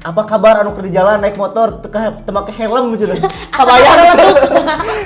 apa kabar anu keur di jalan naik motor teu make helm cenah.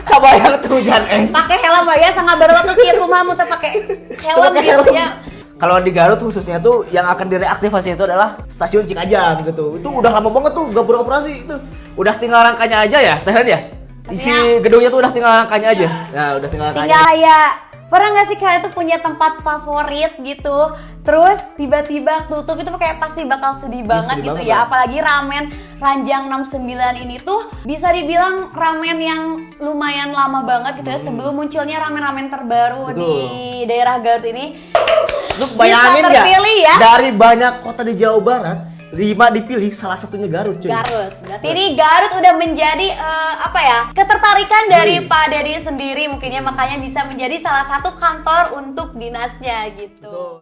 Kabayang tuh hujan es. Pakai helm ya sangat baru tuh kieu kumaha mun teu pakai helm gitu ya. Kalau di Garut khususnya tuh yang akan direaktivasi itu adalah stasiun Cikajang gitu. Itu udah lama banget tuh gak beroperasi itu. Udah tinggal rangkanya aja ya, Teh ya. Isi gedungnya tuh udah tinggal rangkanya aja. Nah, udah tinggal rangkanya. Tinggal ya. Pernah gak sih kalian tuh punya tempat favorit gitu, terus tiba-tiba tutup, itu kayak pasti bakal sedih banget gitu banget, ya. Apalagi ramen Ranjang 69 ini tuh bisa dibilang ramen yang lumayan lama banget gitu ya, sebelum munculnya ramen-ramen terbaru di daerah Garut ini. Lu bayangin ya, dari banyak kota di Jawa Barat 5 dipilih, salah satunya Garut cuy. Garut. Berarti ini Garut udah menjadi ketertarikan dari Pak Dedi sendiri mungkin ya, makanya bisa menjadi salah satu kantor untuk dinasnya gitu.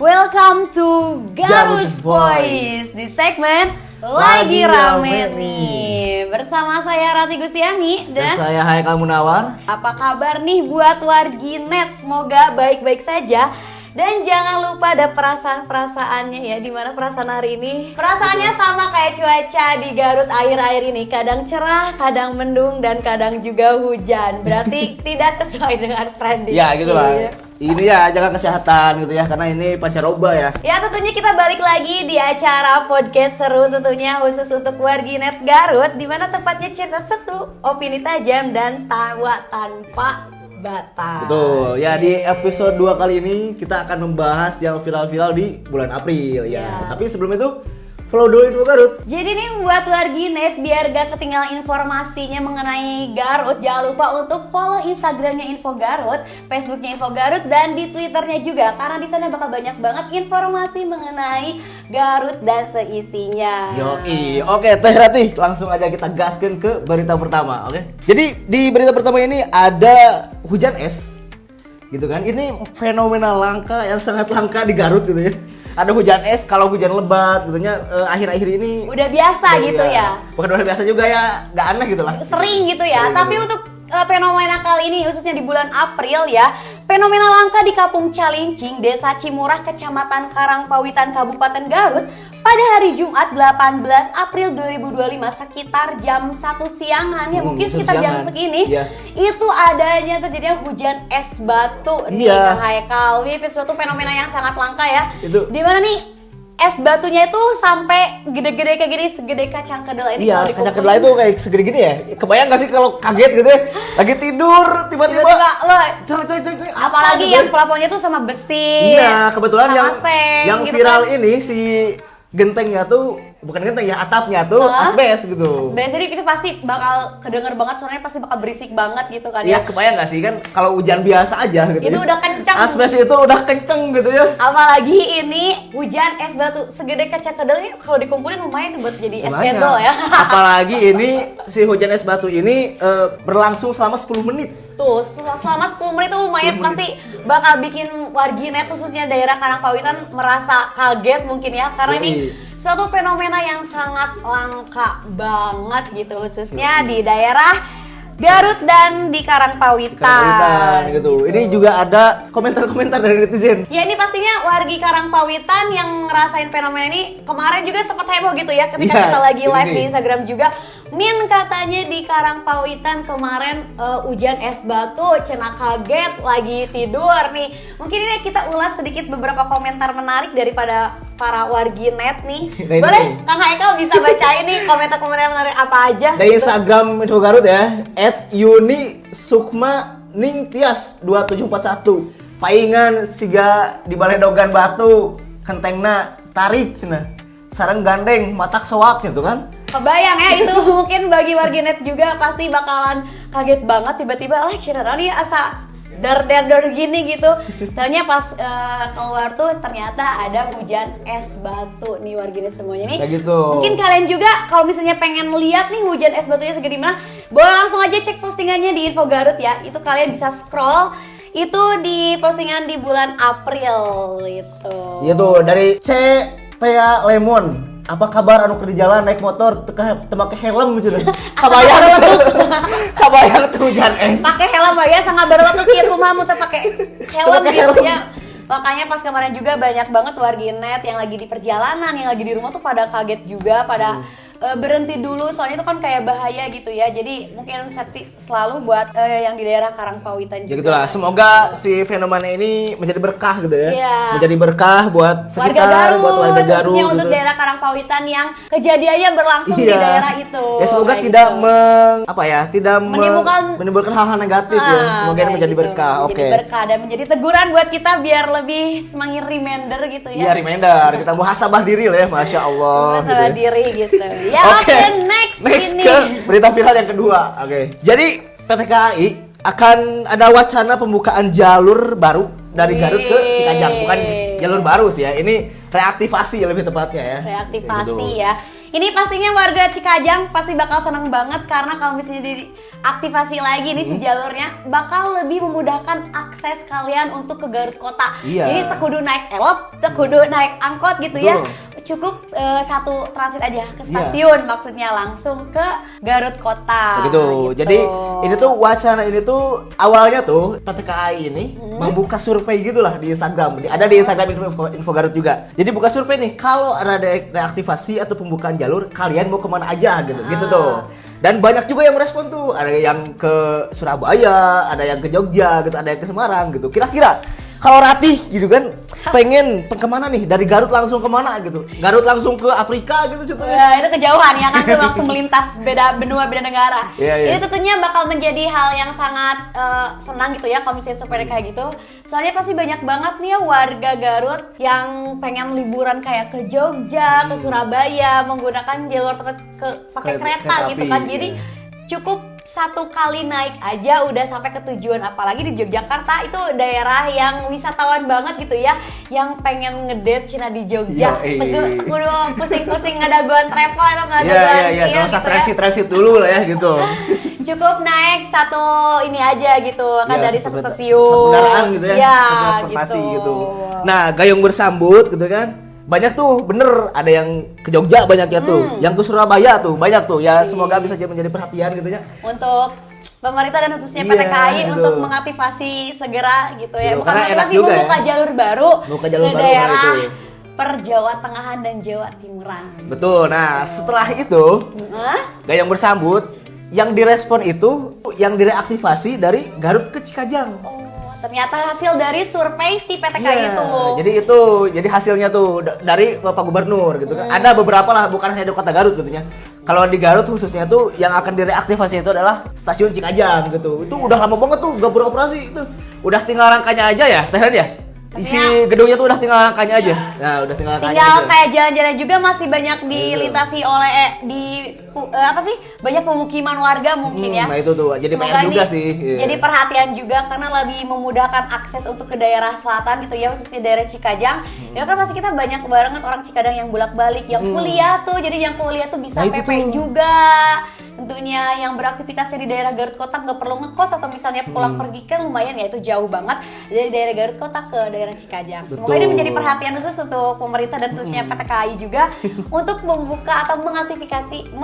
Welcome to Garut Voice di segmen Lagi Rame nih. Bersama saya Rati Gustiani dan saya Haikal Munawar. Apa kabar nih buat warginet? Semoga baik-baik saja. Dan jangan lupa ada perasaan-perasaannya ya. Dimana perasaan hari ini? Perasaannya sama kayak cuaca di Garut akhir-akhir ini. Kadang cerah, kadang mendung, dan kadang juga hujan. Berarti tidak sesuai dengan prediksi. Ya gitu lah. Ini ya jaga kesehatan gitu ya, karena ini pancaroba ya. Ya tentunya kita balik lagi di acara podcast seru tentunya khusus untuk warginet Garut, dimana tempatnya cerita seru, opini tajam, dan tawa tanpa batas. Betul, ya di episode 2 kali ini kita akan membahas yang viral-viral di bulan April ya. Tapi sebelum itu follow dulu Info Garut. Jadi nih buat warginet biar gak ketinggalan informasinya mengenai Garut, jangan lupa untuk follow Instagramnya Info Garut, Facebooknya Info Garut, dan di Twitternya juga, karena di sana bakal banyak banget informasi mengenai Garut dan seisinya. Yoi, oke Teh Rati, langsung aja kita gaskan ke berita pertama, oke? Jadi di berita pertama ini ada hujan es, gitu kan? Ini fenomena langka yang sangat langka di Garut gitu ya. Ada hujan es, kalau hujan lebat gitunya akhir-akhir ini udah biasa gitu ya. Bukan udah biasa juga ya, gak aneh gitu lah. Sering gitu ya. Tapi untuk fenomena kali ini khususnya di bulan April ya, fenomena langka di Kampung Calincing, Desa Cimurah, Kecamatan Karangpawitan, Kabupaten Garut pada hari Jumat 18 April 2025 sekitar jam 1 siangan ya, mungkin sekitar jam segini. Itu adanya terjadinya hujan es batu nih Kang Haikal. Itu suatu fenomena yang sangat langka ya. Dimana nih es batunya itu sampai gede-gede kayak gini, segede kacang kedelai ini. Iya, kacang kedelai itu kayak segede gini ya. Kebayang gak sih kalau kaget gitu ya, lagi tidur tiba-tiba apalagi yang pelafonnya tuh sama besi. Iya, kebetulan yang gitu viral kan. ini si gentengnya tuh, bukan genteng ya, atapnya tuh asbes gitu. Asbes, jadi itu pasti bakal kedenger banget, suaranya pasti bakal berisik banget gitu kan ya. Iya, kebayang gak sih kan kalau hujan biasa aja gitu. Itu udah kenceng. Asbes itu udah kenceng gitu ya. Apalagi ini hujan es batu segede kaca kedelai, kalau dikumpulin lumayan tuh buat jadi es cendol ya. Apalagi ini si hujan es batu ini berlangsung selama 10 menit. Tuh, selama 10 menit tuh lumayan pasti bakal bikin warginet khususnya daerah Karangpawitan merasa kaget mungkin ya, karena ini suatu fenomena yang sangat langka banget gitu, khususnya di daerah Garut dan di Karangpawitan gitu. Ini juga ada komentar-komentar dari netizen. Ya ini pastinya wargi Karangpawitan yang ngerasain fenomena ini kemarin juga sempat heboh gitu ya ketika kita lagi live di Instagram juga. Min katanya di Karangpawitan kemarin hujan es batu, cenah kaget lagi tidur nih. Mungkin ini kita ulas sedikit beberapa komentar menarik daripada para warginet nih. Boleh Kang Haikal bisa bacain nih komentar-komentar menarik apa aja? Dari Instagram Info Garut ya, @yunisukmaningtias 2741. Paingan siga di Balai Dogan Batu, kentengna tarik cenah. Sareng gandeng matak soak gitu kan. Kebayang ya itu mungkin bagi warginet juga pasti bakalan kaget banget tiba-tiba cenah nih asa dar gini gitu. Taunya pas keluar tuh ternyata ada hujan es batu nih warginet semuanya nih. Gitu. Mungkin kalian juga kalau misalnya pengen lihat nih hujan es batunya segede mana, boleh langsung aja cek postingannya di Info Garut ya. Itu kalian bisa scroll itu di postingan di bulan April itu. Iya tuh dari C Tea Lemon. apa kabar anu keur di jalan naik motor teu make helm gitu. Kabayang tuh. Kabayang tuh hujan es. Pakai helm ya sangat berletuk kieu kumaha mun teu pakai helm gitu ya. Makanya pas kemarin juga banyak banget warganet yang lagi di perjalanan, yang lagi di rumah tuh pada kaget juga, pada berhenti dulu soalnya itu kan kayak bahaya gitu ya. Jadi mungkin safety selalu buat yang di daerah Karangpawitan juga. Ya gitulah. Semoga si fenomena ini menjadi berkah gitu ya. Iya. Menjadi berkah buat sekitar, buat warga Garut khususnya gitu. untuk daerah Karangpawitan yang kejadiannya berlangsung di daerah itu. Ya semoga kayak tidak gitu. tidak Menimbulkan hal-hal negatif ya. Semoga ini kayak menjadi gitu. berkah. Oke. Menjadi berkah dan menjadi teguran buat kita biar lebih semakin reminder gitu ya. Iya, reminder. Kita muhasabah diri lah ya, Masya Allah. Muhasabah gitu. diri gitu. Ya Oke. next ini. Ke berita viral yang kedua. Oke. Jadi PT KAI akan ada wacana pembukaan jalur baru dari Garut ke Cikajang. Bukan jalur baru sih ya. Ini reaktivasi lebih tepatnya ya. Reaktivasi ya. Ini pastinya warga Cikajang pasti bakal senang banget karena kalau misalnya diaktifasi lagi nih si jalurnya bakal lebih memudahkan akses kalian untuk ke Garut Kota. Iya. Jadi tekudu naik elop, tekudu naik angkot gitu ya. Cukup satu transit aja ke stasiun, maksudnya langsung ke Garut Kota. Begitu. Gitu. Jadi ini tuh wacana ini tuh awalnya tuh PT KAI ini membuka survei gitulah di Instagram. Ada di Instagram Info Garut juga. Jadi buka survei nih, kalau ada reaktivasi atau pembukaan jalur, kalian mau kemana aja gitu. Gitu tuh. Dan banyak juga yang merespon tuh. Ada yang ke Surabaya, ada yang ke Jogja gitu, ada yang ke Semarang gitu. Kira-kira kalau Ratih gitu kan pengen kemana nih, dari Garut langsung kemana gitu, Garut langsung ke Afrika gitu contohnya. Ya, itu kejauhan ya kan tuh langsung melintas beda benua beda negara. Ini tentunya bakal menjadi hal yang sangat senang gitu ya kalau misalnya supaya kayak gitu. Soalnya pasti banyak banget nih ya warga Garut yang pengen liburan kayak ke Jogja, ke Surabaya menggunakan jalur pakai kereta gitu kan. Jadi cukup satu kali naik aja udah sampai ke tujuan, apalagi di Yogyakarta itu daerah yang wisatawan banget gitu ya, yang pengen ngedate Cina di Jogja. Kudu pusing-pusing ngadaguan travel atau ngadaguan nggak usah transit dulu lah ya gitu. Cukup naik satu ini aja gitu kan, dari satu stasiun. Satu kendaraan gitu ya, transportasi gitu. Nah, gayung bersambut gitu kan. Banyak tuh, bener, ada yang ke Jogja banyaknya tuh, yang ke Surabaya tuh banyak tuh. Ya semoga bisa menjadi perhatian gitu ya untuk pemerintah dan khususnya PT KAI gitu, untuk mengaktifasi segera gitu ya. Bukan aktifasi membuka jalur baru ke daerah itu. per Jawa Tengahan dan Jawa Timuran. Betul. Nah, setelah itu gayung bersambut yang direspon itu yang direaktivasi dari Garut ke Cikajang. Ternyata hasil dari survei si PT KAI itu. Jadi hasilnya tuh dari Bapak Gubernur gitu kan. Ada beberapa lah, bukan hanya di Kota Garut gitu ya. Kalau di Garut khususnya tuh yang akan direaktivasi itu adalah stasiun Cikajang gitu. Itu udah lama banget tuh gak beroperasi itu. Udah tinggal rangkanya aja ya, Teh ya. Isi gedungnya tuh udah tinggal rangkanya aja. Nah, udah tinggal rangkanya aja. Kayak jalan-jalan juga masih banyak dilintasi oleh banyak pemukiman warga mungkin ya. Nah, itu tuh jadi semoga PR juga sih. Jadi perhatian juga karena lebih memudahkan akses untuk ke daerah selatan gitu ya, khususnya daerah Cikajang. Ya kan masih kita banyak banget orang Cikadang yang bolak-balik, yang kuliah tuh. Jadi yang kuliah tuh bisa PP juga. Tentunya yang beraktivitasnya di daerah Garut Kota nggak perlu ngekos atau misalnya pulang pergi kan lumayan ya, itu jauh banget dari daerah Garut Kota ke daerah Cikajang. Semoga ini menjadi perhatian khusus untuk pemerintah dan khususnya PT KAI juga untuk membuka atau mengaktifasi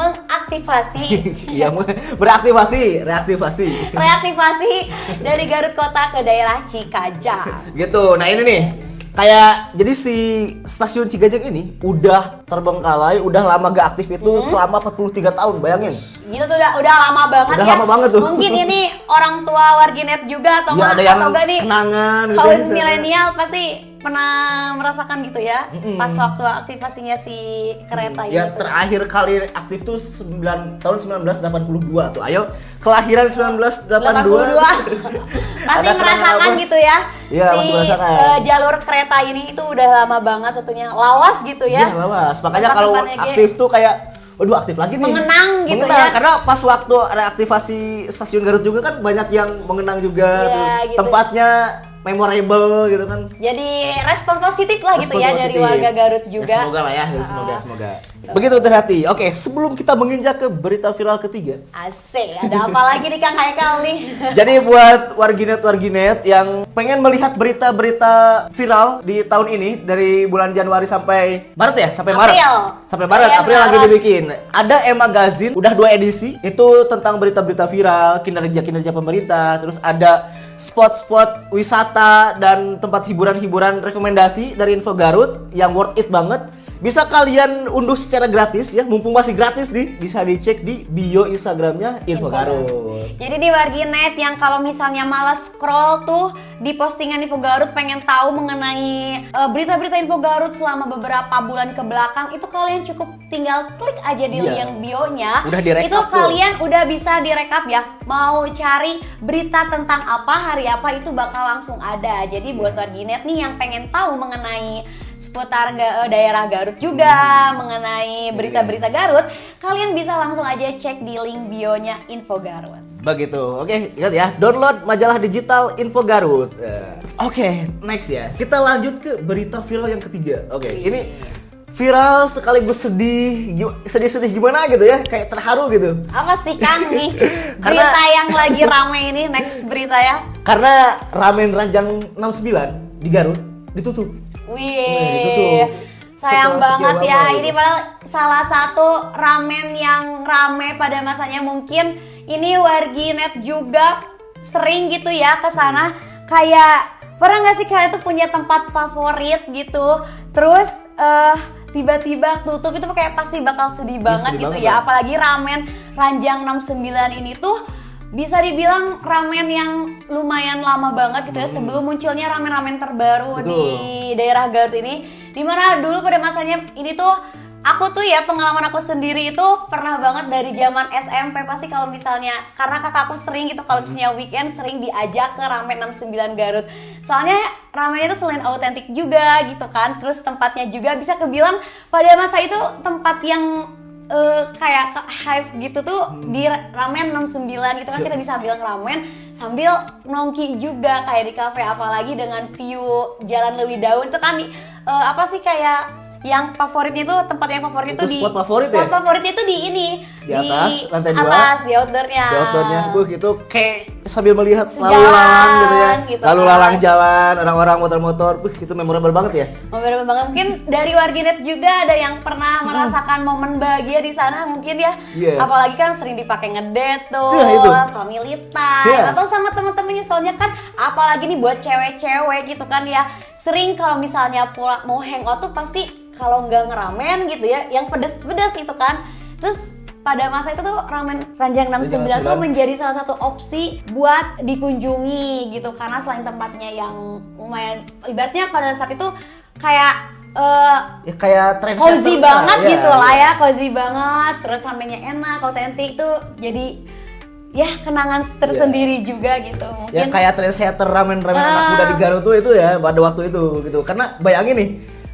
reaktivasi dari Garut Kota ke daerah Cikajang. Gitu. Nah, ini nih. Kayak jadi si stasiun Cikajang ini udah terbengkalai, udah lama gak aktif itu selama 43 tahun, bayangin. Gitu tuh udah lama banget udah ya. Lama banget tuh. Mungkin ini orang tua warganet juga atau ada yang enggak nih kenangan gitu. Kaum milenial pasti pernah merasakan gitu ya. Pas waktu aktivasinya si kereta ya, itu. Terakhir kali aktif tuh tahun 1982 tuh. Ayo, kelahiran 1982. Pasti merasakan gitu ya. Iya, masih merasakan. Jalur kereta ini itu udah lama banget tentunya. Lawas gitu ya. Iya, lawas. Makanya kalau aktif tuh kayak waduh, aktif lagi nih. Mengenang gitu ya. Karena pas waktu reaktivasi stasiun Garut juga kan banyak yang mengenang juga gitu. Tempatnya memorable gitu kan. Jadi respon positif lah gitu ya dari warga Garut juga. Ya, semoga lah ya, semoga. Begitu Teh Rati. Oke, sebelum kita menginjak ke berita viral ketiga. Asik, ada apa lagi nih Kang Haikal nih? Jadi buat warginet yang pengen melihat berita-berita viral di tahun ini dari bulan Januari sampai Maret ya, sampai Maret. Sampai Maret, April lagi dibikin. Ada e-magazine, udah 2 edisi. Itu tentang berita-berita viral, kinerja-kinerja pemerintah, terus ada spot-spot wisata dan tempat hiburan-hiburan rekomendasi dari Info Garut yang worth it banget. Bisa kalian unduh secara gratis ya, mumpung masih gratis nih, bisa dicek di bio Instagramnya Info Garut. Jadi di warginet yang kalau misalnya malas scroll tuh di postingan Info Garut pengen tahu mengenai berita-berita Info Garut selama beberapa bulan ke belakang, itu kalian cukup tinggal klik aja di link bionya. Udah direkap itu tuh. kalian udah bisa direkap ya. Mau cari berita tentang apa, hari apa, itu bakal langsung ada. Jadi buat warginet nih yang pengen tahu mengenai seputar daerah Garut juga, mengenai berita-berita Garut, kalian bisa langsung aja cek di link bionya Info Garut. Begitu. Oke, ingat ya, download majalah digital Info Garut. Oke, next ya. Kita lanjut ke berita viral yang ketiga. Oke, ini viral sekaligus sedih gimana gitu ya, kayak terharu gitu. Apa sih Kang nih Karena- berita yang lagi rame ini, next berita ya? Karena ramen Ranjang 69 di Garut ditutup. Wih, sayang Setelah banget sekian ya. lama Ini gitu. padahal salah satu ramen yang rame pada masanya. Mungkin ini warginet juga sering gitu ya ke sana. Kayak pernah nggak sih kalian tuh punya tempat favorit gitu, terus tiba-tiba tutup, itu kayak pasti bakal sedih banget sedih gitu banget ya. lah. Apalagi ramen Ranjang 69 ini tuh bisa dibilang ramen yang lumayan lama banget gitu ya, sebelum munculnya ramen-ramen terbaru Betul. di daerah Garut ini. Dimana dulu pada masanya ini tuh aku tuh ya, pengalaman aku sendiri itu pernah banget dari zaman SMP, pasti kalau misalnya karena kakakku sering gitu kalau misalnya weekend sering diajak ke ramen 69 Garut. Soalnya ramennya itu selain autentik juga gitu kan, terus tempatnya juga bisa kebilang pada masa itu tempat yang kayak hype gitu tuh di ramen 69 gitu kan, kita bisa bilang ramen sambil nongki juga kayak di kafe, apalagi dengan view Jalan Lewi Daun itu kan apa sih kayak yang favoritnya tuh, tempat yang favorit Itu itu di spot favorit ya? spot favoritnya itu di ini Di atas, lantai 2. atas, di outdoornya. Di outdoornya, itu kayak sambil melihat lalu Sejalan, lalang gitu ya, gitu lalu kan. lalang jalan, orang-orang motor-motor, itu memorable banget ya. Memorable banget. Mungkin dari warginet juga ada yang pernah merasakan momen bahagia di sana mungkin ya. Iya. Apalagi kan sering dipakai ngedate tuh, Iya, itu. family time, Iya. atau sama temen-temennya. Soalnya kan apalagi nih buat cewek-cewek gitu kan ya, sering kalau misalnya pulang mau hangout tuh pasti kalau nggak ngeramen gitu ya, yang pedas-pedas itu kan. Terus pada masa itu tuh ramen Ranjang 69 tuh menjadi salah satu opsi buat dikunjungi gitu, karena selain tempatnya yang lumayan, ibaratnya pada saat itu kayak Ya kayak trend cozy center banget lah, gitu lah ya, cozy banget, terus ramennya enak, autentik tuh, jadi ya kenangan tersendiri juga gitu. Ya Mungkin kayak trendsetter ramen-ramen anak muda di Garut tuh itu ya pada waktu itu gitu. Karena bayangin nih,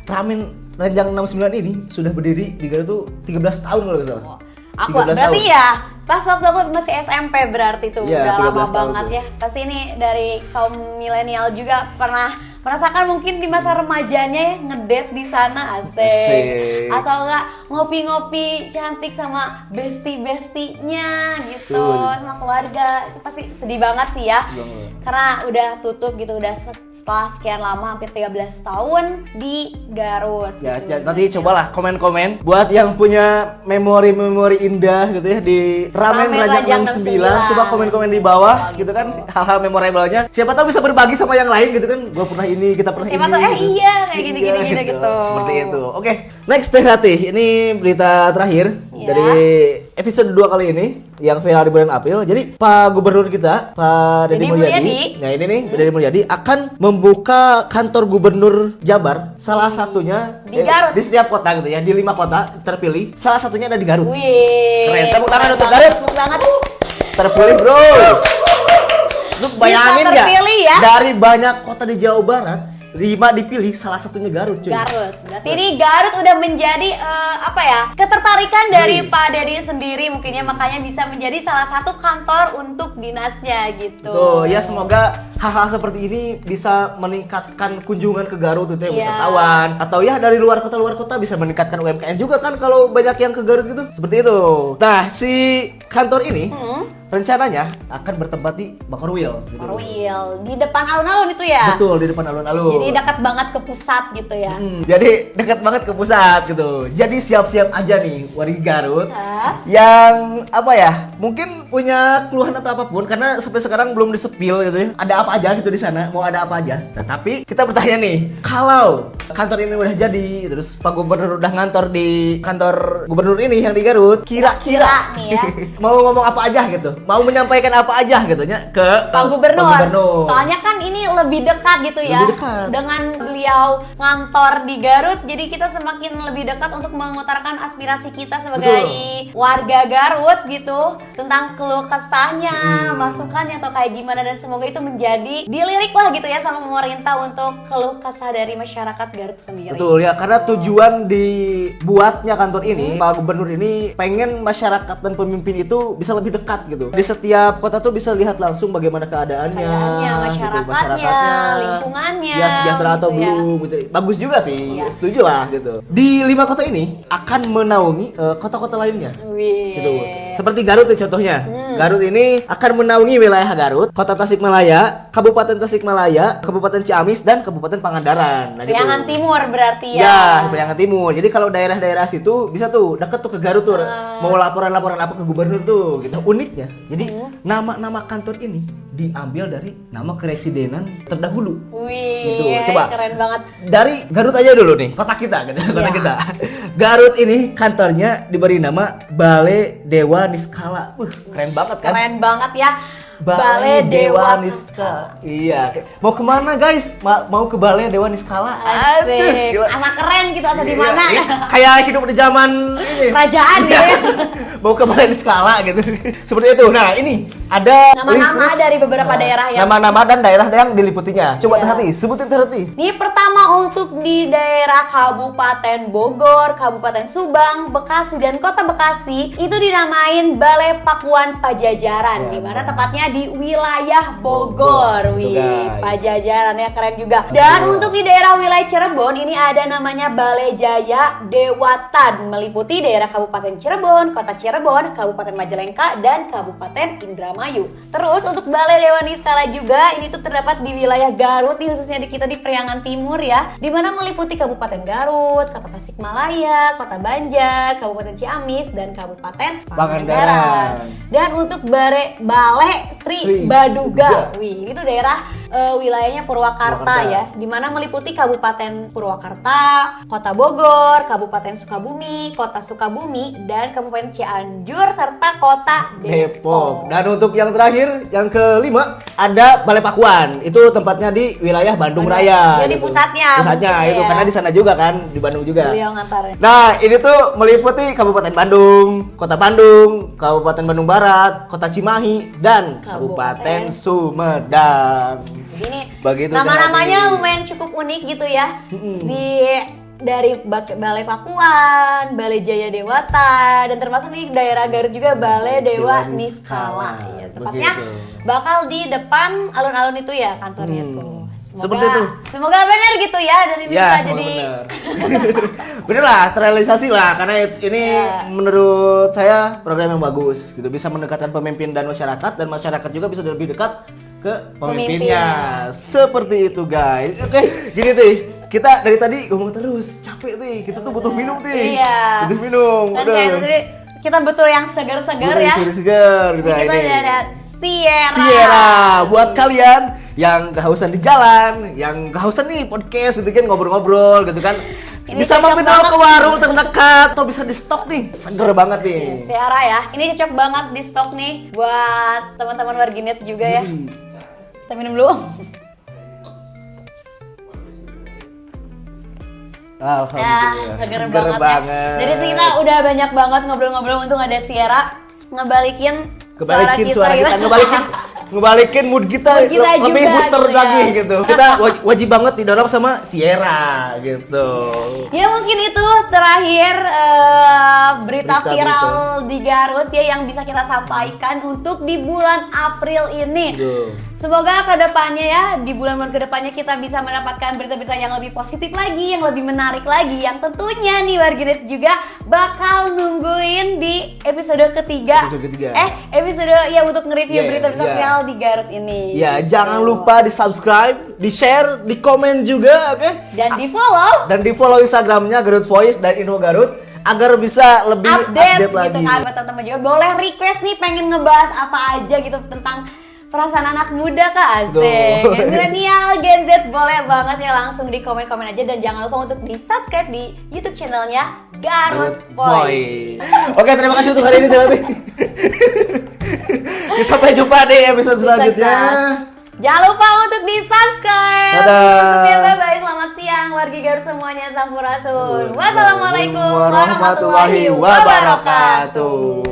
ramen Ranjang 69 ini sudah berdiri di Garut tuh 13 tahun kalau nggak salah. aku 13 berarti tahun. ya pas waktu aku masih SMP berarti tuh Iya, udah 13 lama tahun banget tuh. ya. Pasti ini dari kaum milenial juga pernah merasakan mungkin di masa remajanya ya ngedate di sana, asik. Asik. Atau enggak ngopi-ngopi cantik sama bestie-bestinya gitu, Betul. sama keluarga. Itu pasti sedih banget sih ya. banget. Karena udah tutup gitu, udah setelah sekian lama, hampir 13 tahun di Garut. Ya, gitu. nanti cobalah komen-komen buat yang punya memori-memori indah gitu ya di Ramen Ramen Ranjang Ranjang 69. Coba komen-komen di bawah gitu kan, hal-hal memorable-nya. Siapa tahu bisa berbagi sama yang lain gitu kan. Gua pernah ini, kita pernah Siapa ini. tahu, gitu. iya kayak gini Iya, gitu. Seperti itu. Oke, next Teh Ratih. Ini berita terakhir Ya. dari episode 2 kali ini yang viral di bulan April. Jadi Pak Gubernur kita, Pak Deddy Deddy Mulyadi. Mulyadi. Nah, ini nih Deddy Mulyadi akan membuka kantor gubernur Jabar, salah satunya Di Garut. di setiap kota gitu ya, di 5 kota terpilih. Salah satunya ada di Garut. Wih, Keren. Tepuk tangan untuk banget, Garut. tepuk banget. Terpilih, Bro. Lu bayangin Bisa nggak? terpilih ya? Dari banyak kota di Jawa Barat, 5 dipilih, salah satunya Garut cuy. Garut. Berarti ini Garut udah menjadi ketertarikan dari Pak Dedi sendiri mungkin ya, makanya bisa menjadi salah satu kantor untuk dinasnya gitu. Tuh, ya semoga hal-hal seperti ini bisa meningkatkan kunjungan ke Garut itu ya, wisatawan atau ya dari luar kota bisa meningkatkan UMKM juga kan kalau banyak yang ke Garut gitu. Seperti itu. Nah, si kantor ini rencananya akan bertempat di Bakorwil gitu. Bakorwil di depan alun-alun itu ya. Betul, di depan alun-alun. Jadi dekat banget ke pusat gitu ya. Jadi dekat banget ke pusat gitu. Jadi siap-siap aja nih warga Garut Hah? yang apa ya, mungkin punya keluhan atau apapun karena sampai sekarang belum disepil gitu ya. Ada apa aja gitu di sana, mau ada apa aja. Tetapi kita bertanya nih, kalau kantor ini udah jadi, terus Pak Gubernur udah ngantor di kantor gubernur ini yang di Garut, kira-kira nih ya. mau ngomong apa aja gitu, mau menyampaikan apa aja gitu nya ke Pak Gubernur. Pak Gubernur. Soalnya kan ini lebih dekat gitu ya. Lebih dekat. Dengan beliau ngantor di Garut, jadi kita semakin lebih dekat untuk mengutarakan aspirasi kita sebagai warga Garut gitu tentang keluh kesahnya, masukannya atau kayak gimana, dan semoga itu menjadi dilirik lah gitu ya sama pemerintah untuk keluh kesah dari masyarakat Garut sendiri. Betul ya, karena tujuan dibuatnya kantor ini, Pak Gubernur ini pengen masyarakat dan pemimpin itu bisa lebih dekat gitu. Di setiap kota tuh bisa lihat langsung bagaimana keadaannya, masyarakatnya, lingkungannya, ya sejahtera atau gitu ya. belum gitu. Bagus juga sih, setuju lah gitu. Di 5 kota ini akan menaungi kota-kota lainnya. Wih. Gitu. Seperti Garut nih contohnya. Garut ini akan menaungi wilayah Garut, Kota Tasikmalaya, Kabupaten Tasikmalaya, Kabupaten Ciamis, dan Kabupaten Pangandaran. Nah, Priangan gitu. Timur berarti ya. Ya, Priangan Timur. Jadi kalau daerah-daerah situ bisa tuh deket tuh ke Garut tuh. Mau laporan-laporan apa ke gubernur tuh. Gitu. Uniknya. Jadi nama-nama kantor ini diambil dari nama keresidenan terdahulu. Wih, Gitu. Coba. keren banget. Dari Garut aja dulu nih, kota kita gitu. Kota kita. Garut ini kantornya diberi nama Balai Dewa Niskala. Keren banget kan? Keren banget ya. Balai Dewa Niskala. Iya. Mau kemana guys? Mau ke Balai Dewa Niskala? Asik. Gila. Asa keren gitu, asa di mana Iya, ya? kayak hidup di zaman ini. Kerajaan gitu ya. Mau ke Balai Niskala gitu. Seperti itu. Nah, ini ada Nama-nama list-list, dari beberapa daerah yang nama-nama dan daerah yang diliputinya. Coba terhati, sebutin terhati. Ini pertama untuk di daerah Kabupaten Bogor, Kabupaten Subang, Bekasi, dan Kota Bekasi itu dinamain Balai Pakuan Pajajaran, di mana tepatnya di wilayah Bogor. Wih, guys. Pajajaran ya, keren juga. Dan untuk di daerah wilayah Cirebon ini ada namanya Balai Jaya Dewatan, meliputi daerah Kabupaten Cirebon, Kota Cirebon, Kabupaten Majalengka, dan Kabupaten Indramayu. Terus untuk Balai Dewa Niskala juga ini tuh terdapat di wilayah Garut, nih khususnya di kita di Priangan Timur ya, di mana meliputi Kabupaten Garut, Kota Tasikmalaya, Kota Banjar, Kabupaten Ciamis, dan Kabupaten Pangandaran. Dan untuk Balai Sri Baduga, wih ini tuh daerah wilayahnya Purwakarta ya, di mana meliputi Kabupaten Purwakarta, Kota Bogor, Kabupaten Sukabumi, Kota Sukabumi, dan Kabupaten Cianjur serta Kota Depok. Dan untuk yang terakhir, yang kelima, ada Balai Pakuan. Itu tempatnya di wilayah Bandung Raya. Jadi gitu. pusatnya itu ya. karena di sana juga kan, di Bandung juga. Beliau ngantar. Nah, ini tuh meliputi Kabupaten Bandung, Kota Bandung, Kabupaten Bandung Barat, Kota Cimahi, dan Kabupaten Sumedang. Jadi ini Begitu nama-namanya jadi. lumayan cukup unik gitu ya. Dari Balai Pakuan, Balai Jaya Dewata, dan termasuk nih daerah Garut juga Balai Dewa Niskala. Ya, tepatnya bakal di depan alun-alun itu ya kantornya tuh. Seperti itu. Semoga benar gitu ya, dan ini Ya, bisa semoga jadi benar. Bener lah, terrealisasi lah, karena ini menurut saya program yang bagus gitu, bisa mendekatkan pemimpin dan masyarakat juga bisa lebih dekat ke pemimpinnya. Seperti itu guys. Oke, gini tuh. Kita dari tadi ngomong terus, capek nih. Kita tuh butuh minum nih. Iya. Butuh minum. Dan kayak tadi kita butuh yang segar-segar ya. Segar gitu. Kita ada Sierra. Sierra buat kalian yang kehausan di jalan, yang kehausan nih podcast gitu kan, ngobrol-ngobrol gitu kan. Ini Bisa cocok mampir dulu banget. ke warung terdekat atau bisa di stok nih. Seger banget nih. Sierra ya. Ini cocok banget di stok nih buat teman-teman warginet juga ya. Kita minum dulu. Alhamdulillah. Seger banget. Ya. Jadi kita udah banyak banget ngobrol-ngobrol, untung ada Sierra ngebalikin Kebalikin suara kita, ngebalikin mood kita, Mood kita lebih juga booster gitu lagi ya. gitu. Kita wajib banget didorong sama Sierra gitu. Ya mungkin itu terakhir berita viral di Garut ya yang bisa kita sampaikan untuk di bulan April ini. Semoga kedepannya ya, di bulan-bulan kedepannya kita bisa mendapatkan berita-berita yang lebih positif lagi, yang lebih menarik lagi, yang tentunya nih warganet juga bakal nungguin di episode ketiga. Episode ya untuk nge-review berita-berita viral di Garut ini. Ya, jangan lupa di subscribe, di share, di komen juga, oke? Dan di follow. Dan di follow Instagramnya Garut Voice dan Info Garut agar bisa lebih update lagi. Gitu kan, buat teman-teman juga boleh request nih pengen ngebahas apa aja gitu tentang perasaan anak muda Kak Asik. Milenial, Gen Z boleh banget ya langsung di komen-komen aja dan jangan lupa untuk di subscribe di YouTube channelnya Garut Voice. Oke, terima kasih untuk hari ini teman-teman. Sampai jumpa di episode selanjutnya. Jangan lupa untuk di subscribe. Dadah. Bye-bye. Selamat siang wargi Garut semuanya. Sampurasun. Wassalamualaikum warahmatullahi warahmatullahi wabarakatuh.